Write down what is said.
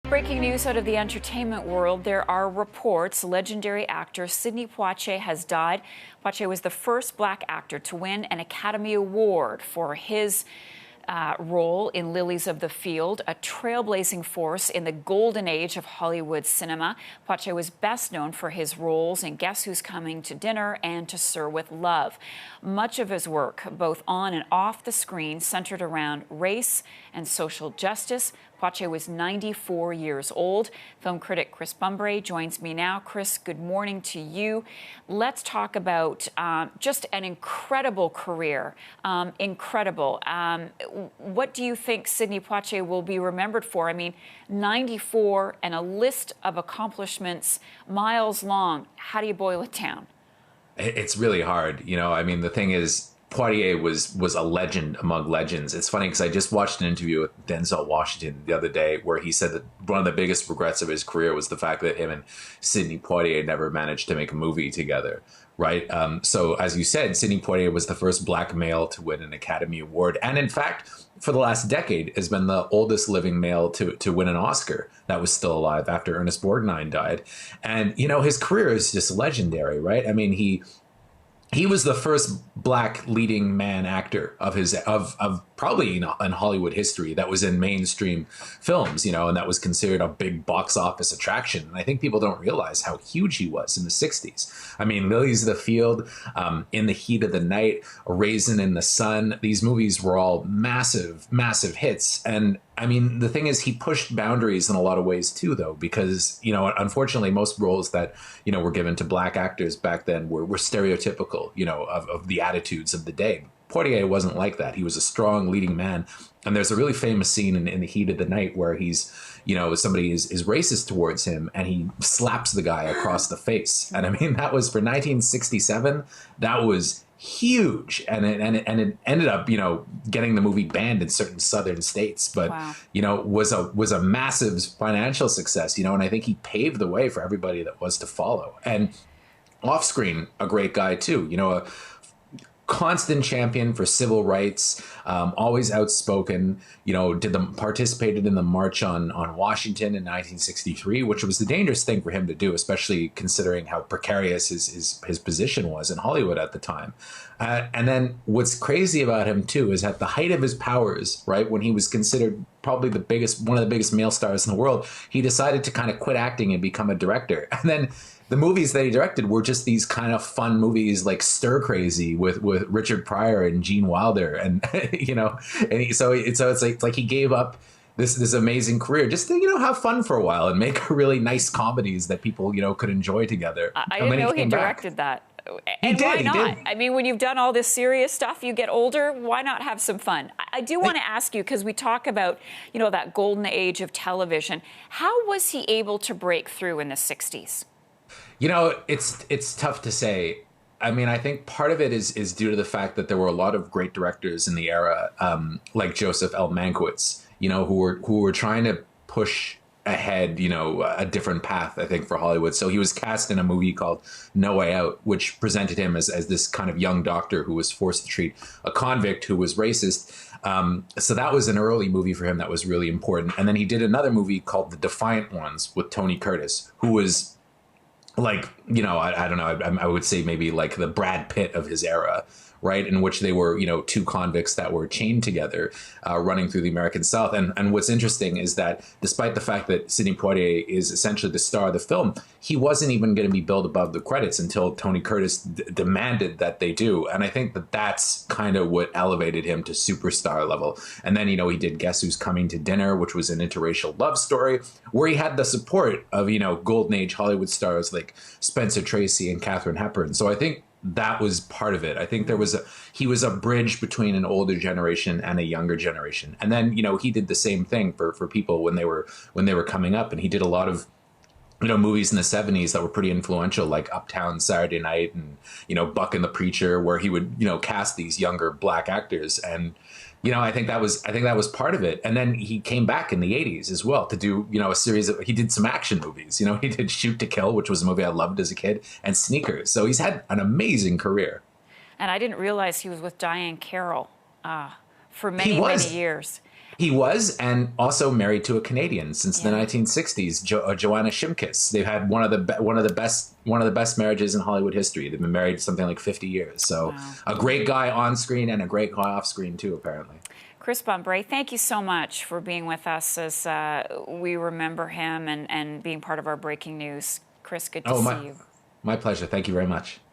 Breaking news out of the entertainment world. There are reports legendary actor Sidney Poitier has died. Poitier was the first black actor to win an Academy Award for his role in Lilies of the Field, a trailblazing force in the golden age of Hollywood cinema. Poitier was best known for his roles in Guess Who's Coming to Dinner and To Sir with Love. Much of his work, both on and off the screen, centered around race and social justice. Poitier was 94 years old. Film critic Chris Bumbray joins me now. Chris, good morning to you. Let's talk about just an incredible career. Incredible. What do you think Sidney Poitier will be remembered for? I mean, 94 and a list of accomplishments miles long. How do you boil it down? It's really hard. You know, I mean, the thing is, Poitier was a legend among legends. It's funny because I just watched an interview with Denzel Washington the other day where he said that one of the biggest regrets of his career was the fact that him and Sidney Poitier never managed to make a movie together, right? So as you said, Sidney Poitier was the first black male to win an Academy Award. And in fact, for the last decade, has been the oldest living male to win an Oscar that was still alive after Ernest Borgnine died. And, you know, his career is just legendary, right? I mean, he was the first black leading man actor of probably in Hollywood history that was in mainstream films, you know, and that was considered a big box office attraction. And I think people don't realize how huge he was in the 60s. I mean, Lilies of the Field, In the Heat of the Night, A Raisin in the Sun. These movies were all massive, massive hits. And I mean, the thing is, he pushed boundaries in a lot of ways, too, though, because, you know, unfortunately, most roles that, you know, were given to black actors back then were stereotypical, you know, of the attitudes of the day. Poitier wasn't like that. He was a strong leading man. And there's a really famous scene in The Heat of the Night where he's, you know, somebody is racist towards him and he slaps the guy across the face. And I mean, that was for 1967. That was huge, and it ended up, you know, getting the movie banned in certain southern states, but wow, you know, was a massive financial success, you know, and I think he paved the way for everybody that was to follow. And off screen, a great guy too, you know, a constant champion for civil rights, always outspoken, you know, participated in the March on Washington in 1963, which was the dangerous thing for him to do, especially considering how precarious his position was in Hollywood at the time. And then what's crazy about him, too, is at the height of his powers, right, when he was considered probably one of the biggest male stars in the world, he decided to kind of quit acting and become a director. And then the movies that he directed were just these kind of fun movies like Stir Crazy with Richard Pryor and Gene Wilder. And, you know, and so it's like he gave up this amazing career just to, you know, have fun for a while and make really nice comedies that people, you know, could enjoy together. I didn't know he directed that. And why not? I mean, when you've done all this serious stuff, you get older, why not have some fun? I do want to ask you, because we talk about, you know, that golden age of television. How was he able to break through in the 60s? You know, it's tough to say. I mean, I think part of it is due to the fact that there were a lot of great directors in the era, like Joseph L. Mankiewicz, you know, who were trying to push ahead, you know, a different path, I think, for Hollywood. So he was cast in a movie called No Way Out, which presented him as this kind of young doctor who was forced to treat a convict who was racist. So that was an early movie for him that was really important. And then he did another movie called The Defiant Ones with Tony Curtis, who was like, you know, I don't know, I would say maybe like the Brad Pitt of his era, right? In which they were, you know, two convicts that were chained together, running through the American South. And what's interesting is that despite the fact that Sidney Poitier is essentially the star of the film, he wasn't even going to be billed above the credits until Tony Curtis demanded that they do. And I think that that's kind of what elevated him to superstar level. And then, you know, he did Guess Who's Coming to Dinner, which was an interracial love story where he had the support of, you know, golden age Hollywood stars like Spencer Tracy and Katharine Hepburn. So I think that was part of it. I think he was a bridge between an older generation and a younger generation. And then, you know, he did the same thing for people when they were coming up, and he did a lot of, you know, movies in the 70s that were pretty influential, like Uptown Saturday Night and, you know, Buck and the Preacher, where he would, you know, cast these younger black actors. And, you know, I think that was part of it. And then he came back in the 80s as well to do, you know, a series of, he did some action movies. You know, he did Shoot to Kill, which was a movie I loved as a kid, and Sneakers. So he's had an amazing career. And I didn't realize he was with Diane Carroll for many years. He was, and also married to a Canadian since the Yeah. 1960s, Joanna Shimkus. They've had one of the best marriages in Hollywood history. They've been married something like 50 years. So Wow. a great guy on screen and a great guy off screen too, apparently. Chris Bumbray, thank you so much for being with us as we remember him and being part of our breaking news. Chris, good to see you. My pleasure. Thank you very much.